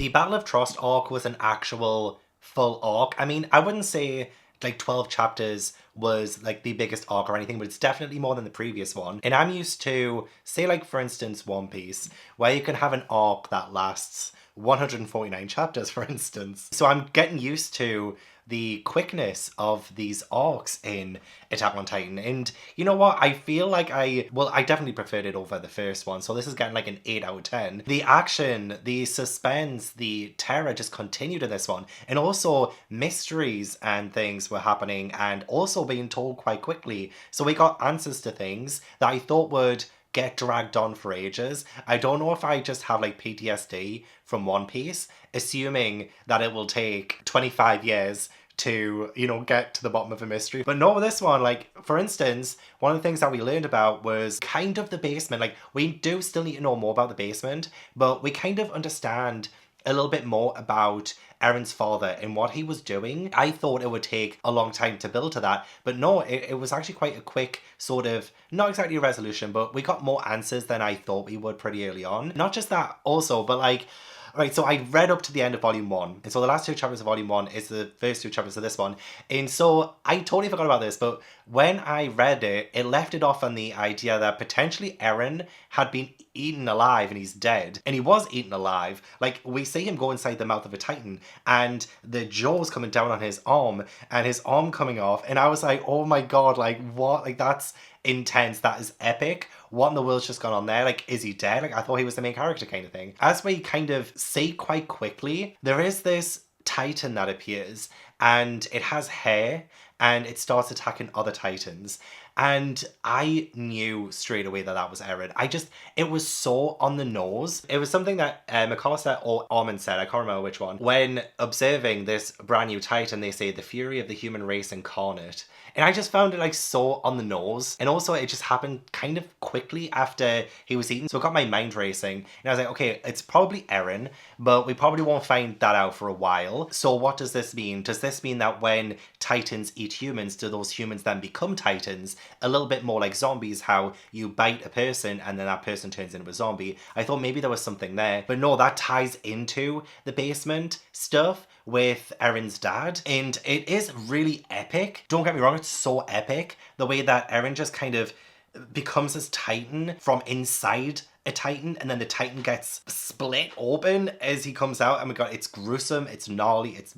The Battle of Trost arc was an actual full arc. I mean, I wouldn't say like 12 chapters was like the biggest arc or anything, but it's definitely more than the previous one. And I'm used to, say, like for instance, One Piece, where you can have an arc that lasts 149 chapters, for instance. So I'm getting used to the quickness of these arcs in Attack on Titan. And you know what? I feel like I definitely preferred it over the first one. So this is getting like an 8 out of 10. The action, the suspense, the terror just continued in this one. And also mysteries and things were happening and also being told quite quickly. So we got answers to things that I thought would get dragged on for ages. I don't know if I just have like PTSD from One Piece, assuming that it will take 25 years to, get to the bottom of a mystery. But no, with this one, like, for instance, one of the things that we learned about was kind of the basement. Like, we do still need to know more about the basement, but we kind of understand a little bit more about Eren's father and what he was doing. I thought it would take a long time to build to that, but no, it was actually quite a quick sort of, not exactly a resolution, but we got more answers than I thought we would pretty early on. Not just that also, but like, right, so I read up to the end of volume 1. And so the last 2 chapters of volume 1 is the first 2 chapters of this one. And so I totally forgot about this, but when I read it, it left it off on the idea that potentially Eren had been eaten alive and he's dead. And he was eaten alive. Like, we see him go inside the mouth of a Titan and the jaws coming down on his arm and his arm coming off. And I was like, oh my god, like what? Like, that's intense. That is epic. What in the world's just gone on there? Like, is he dead? Like, I thought he was the main character kind of thing. As we kind of see quite quickly, there is this Titan that appears and it has hair and it starts attacking other Titans. And I knew straight away that that was Eren. It was so on the nose. It was something that McAllister or Armin said, I can't remember which one. When observing this brand new Titan, they say the fury of the human race incarnate. And I just found it like so on the nose. And also it just happened kind of quickly after he was eaten. So it got my mind racing. And I was like, okay, it's probably Eren, but we probably won't find that out for a while. So what does this mean? Does this mean that when Titans eat humans, do those humans then become Titans? A little bit more like zombies, how you bite a person and then that person turns into a zombie. I thought maybe there was something there. But no, that ties into the basement stuff with Eren's dad. And it is really epic. Don't get me wrong, it's so epic. The way that Eren just kind of becomes this Titan from inside a Titan, and then the Titan gets split open as he comes out. Oh my god, it's gruesome, it's gnarly, it's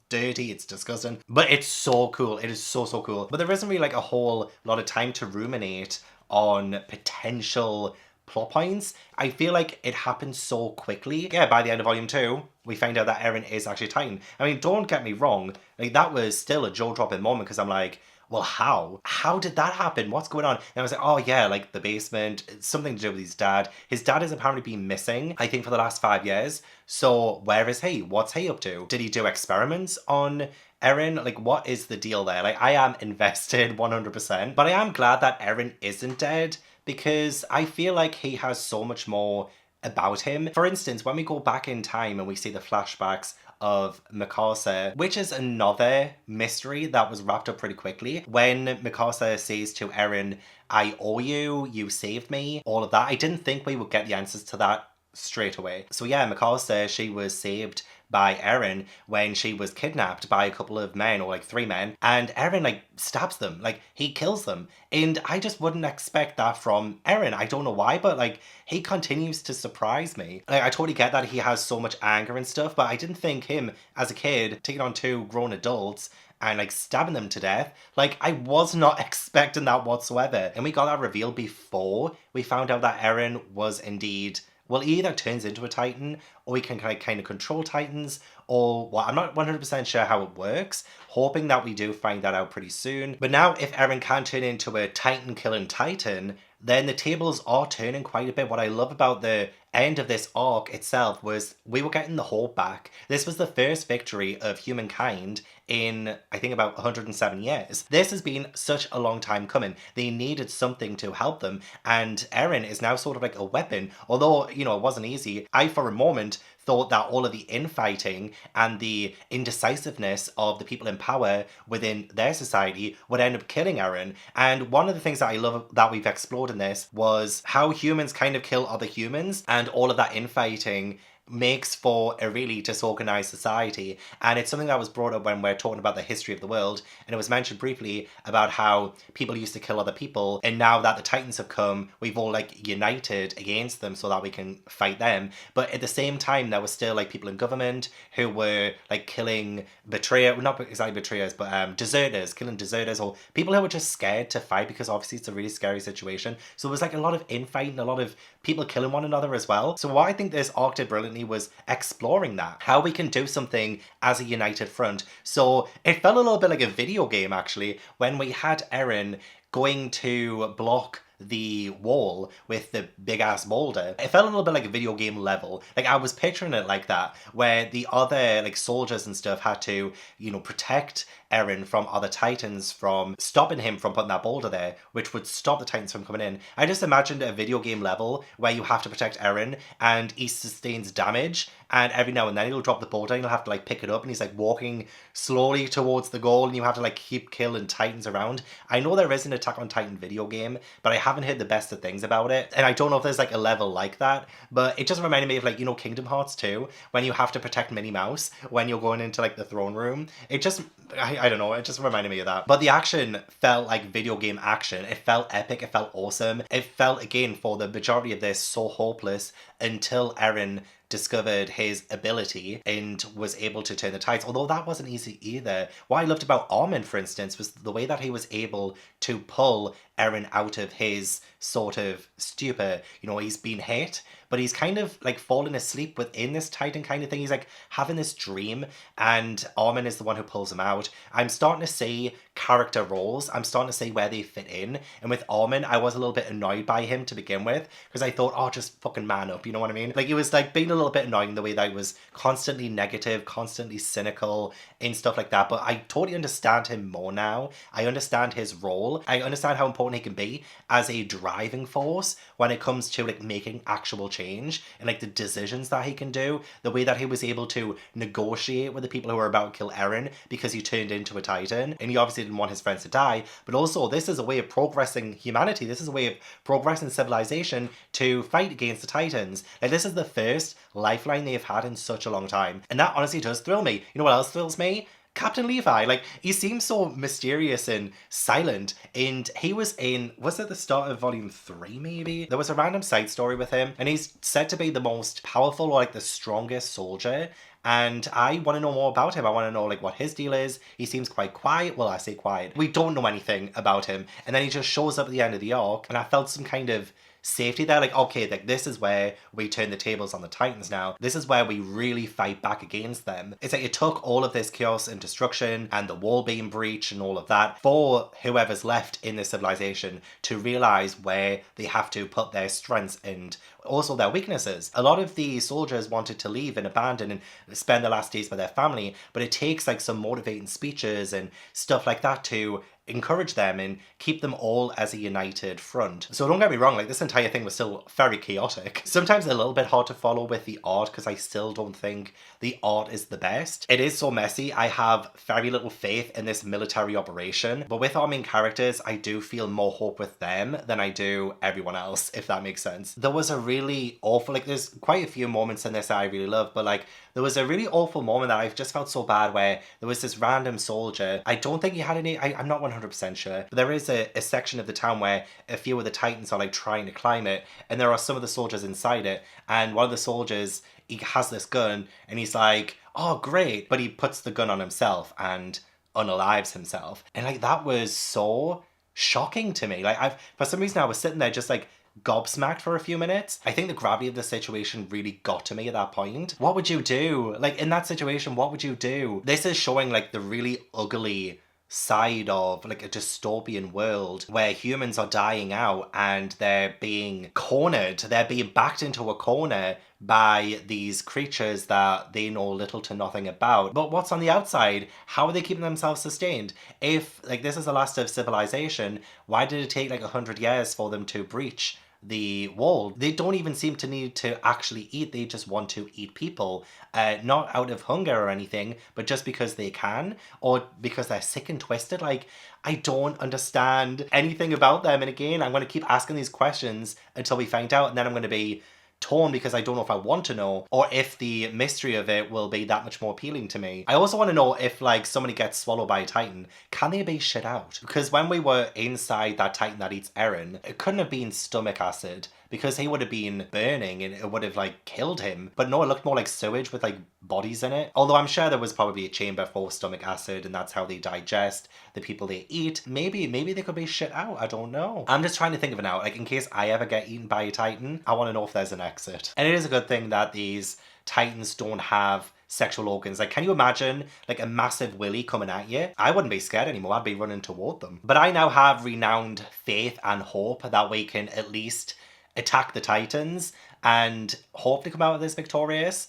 dirty, it's disgusting, but it's so cool. It is so cool. But there isn't really like a whole lot of time to ruminate on potential plot points. I feel like it happened so quickly. Yeah, by the end of volume 2, we find out that Eren is actually Titan. I mean, don't get me wrong, like that was still a jaw-dropping moment because I'm like, well, how? How did that happen? What's going on? And I was like, oh yeah, like the basement, it's something to do with his dad. His dad has apparently been missing, I think, for the last 5 years. So where is he? What's he up to? Did he do experiments on Eren? Like, what is the deal there? Like, I am invested 100%. But I am glad that Eren isn't dead because I feel like he has so much more about him. For instance, when we go back in time and we see the flashbacks of Mikasa, which is another mystery that was wrapped up pretty quickly. When Mikasa says to Eren, I owe you, you saved me, all of that, I didn't think we would get the answers to that straight away. So yeah, Mikasa, she was saved by Eren when she was kidnapped by a couple of men, or like 3 men, and Eren like stabs them, like he kills them. And I just wouldn't expect that from Eren. I don't know why, but like he continues to surprise me. Like, I totally get that he has so much anger and stuff, but I didn't think him as a kid taking on 2 grown adults and like stabbing them to death. Like, I was not expecting that whatsoever. And we got that reveal before we found out that Eren was indeed, well, he either turns into a Titan or he can kind of control Titans, or well, I'm not 100% sure how it works. Hoping that we do find that out pretty soon. But now if Eren can turn into a Titan killing Titan, then the tables are turning quite a bit. What I love about the end of this arc itself was we were getting the hope back. This was the first victory of humankind in, I think, about 107 years. This has been such a long time coming. They needed something to help them, and Eren is now sort of like a weapon. Although, it wasn't easy. I, for a moment, thought that all of the infighting and the indecisiveness of the people in power within their society would end up killing Eren. And one of the things that I love that we've explored in this was how humans kind of kill other humans, and all of that infighting makes for a really disorganized society. And it's something that was brought up when we're talking about the history of the world. And it was mentioned briefly about how people used to kill other people. And now that the Titans have come, we've all like united against them so that we can fight them. But at the same time, there was still like people in government who were like killing betrayers, not exactly betrayers, but deserters, killing deserters, or people who were just scared to fight because obviously it's a really scary situation. So it was like a lot of infighting, a lot of people killing one another as well. So what I think this arc did brilliantly was exploring that, how we can do something as a united front. So it felt a little bit like a video game actually, when we had Eren going to block the wall with the big ass boulder. It felt a little bit like a video game level. Like I was picturing it like that, where the other like soldiers and stuff had to, you know, protect Eren from other Titans from stopping him from putting that boulder there, which would stop the Titans from coming in. I just imagined a video game level where you have to protect Eren and he sustains damage, and every now and then he'll drop the boulder and you'll have to like pick it up, and he's like walking slowly towards the goal and you have to like keep killing Titans around. I know there is an Attack on Titan video game, but I haven't heard the best of things about it, and I don't know if there's like a level like that, but it just reminded me of like, you know, Kingdom Hearts 2, when you have to protect Minnie Mouse when you're going into like the throne room. It just, I don't know, it just reminded me of that. But the action felt like video game action. It felt epic, it felt awesome. It felt, again, for the majority of this, so hopeless until Eren discovered his ability and was able to turn the tides, although that wasn't easy either. What I loved about Armin, for instance, was the way that he was able to pull Eren out of his sort of stupor. You know, he's been hit, but he's kind of like falling asleep within this Titan kind of thing. He's like having this dream, and Armin is the one who pulls him out. I'm starting to see character roles. I'm starting to see where they fit in. And with Armin, I was a little bit annoyed by him to begin with, because I thought, oh, just fucking man up, you know what I mean? Like, it was like being a little bit annoying the way that he was constantly negative, constantly cynical and stuff like that. But I totally understand him more now. I understand his role. I understand how important he can be as a driving force when it comes to like making actual change, and like the decisions that he can do, the way that he was able to negotiate with the people who were about to kill Eren because he turned into a Titan, and he obviously didn't want his friends to die. But also, this is a way of progressing humanity. This is a way of progressing civilization to fight against the Titans. Like, this is the first lifeline they've had in such a long time, and that honestly does thrill me. You know what else thrills me? Captain Levi. Like, he seems so mysterious and silent, and he was it the start of volume 3 maybe? There was a random side story with him, and he's said to be the most powerful, or like the strongest soldier, and I want to know more about him. I want to know like what his deal is. He seems quite quiet. Well, I say quiet. We don't know anything about him, and then he just shows up at the end of the arc, and I felt some kind of safety there. Like, okay, like this is where we turn the tables on the Titans now. This is where we really fight back against them. It's like it took all of this chaos and destruction and the wall being breached and all of that for whoever's left in this civilization to realize where they have to put their strengths and also their weaknesses. A lot of the soldiers wanted to leave and abandon and spend the last days with their family, but it takes like some motivating speeches and stuff like that to encourage them and keep them all as a united front. So don't get me wrong, like this entire thing was still very chaotic. Sometimes a little bit hard to follow with the art because I still don't think the art is the best. It is so messy. I have very little faith in this military operation, but with our main characters, I do feel more hope with them than I do everyone else, if that makes sense. There was a really awful, like there's quite a few moments in this that I really love, but like there was a really awful moment that I've just felt so bad where there was this random soldier. I don't think he had any, I'm not 100% sure, but there is a section of the town where a few of the Titans are like trying to climb it, and there are some of the soldiers inside it, and one of the soldiers, he has this gun and he's like, oh great, but he puts the gun on himself and unalives himself. And like that was so shocking to me. Like for some reason I was sitting there just like gobsmacked for a few minutes. I think the gravity of the situation really got to me at that point. What would you do? Like in that situation, what would you do? This is showing like the really ugly side of like a dystopian world where humans are dying out and they're being cornered, they're being backed into a corner by these creatures that they know little to nothing about. But what's on the outside? How are they keeping themselves sustained? If like this is the last of civilization, why did it take like 100 years for them to breach the wall? They don't even seem to need to actually eat. They just want to eat people, not out of hunger or anything, but just because they can, or because they're sick and twisted. Like, I don't understand anything about them. And again, I'm going to keep asking these questions until we find out, and then I'm going to be torn because I don't know if I want to know, or if the mystery of it will be that much more appealing to me. I also want to know if like somebody gets swallowed by a titan, can they be shit out? Because when we were inside that titan that eats Eren, it couldn't have been stomach acid, because he would have been burning and it would have like killed him. But no, it looked more like sewage with like bodies in it. Although I'm sure there was probably a chamber for stomach acid and that's how they digest the people they eat. Maybe they could be shit out. I don't know. I'm just trying to think of it now. Like in case I ever get eaten by a titan, I want to know if there's an exit. And it is a good thing that these titans don't have sexual organs. Like, can you imagine like a massive willy coming at you? I wouldn't be scared anymore. I'd be running toward them. But I now have renowned faith and hope that we can at least attack the titans and hopefully come out of this victorious.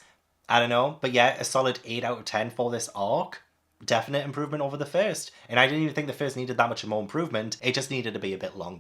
I don't know. But yeah, a solid 8 out of 10 for this arc. Definite improvement over the first. And I didn't even think the first needed that much more improvement. It just needed to be a bit longer.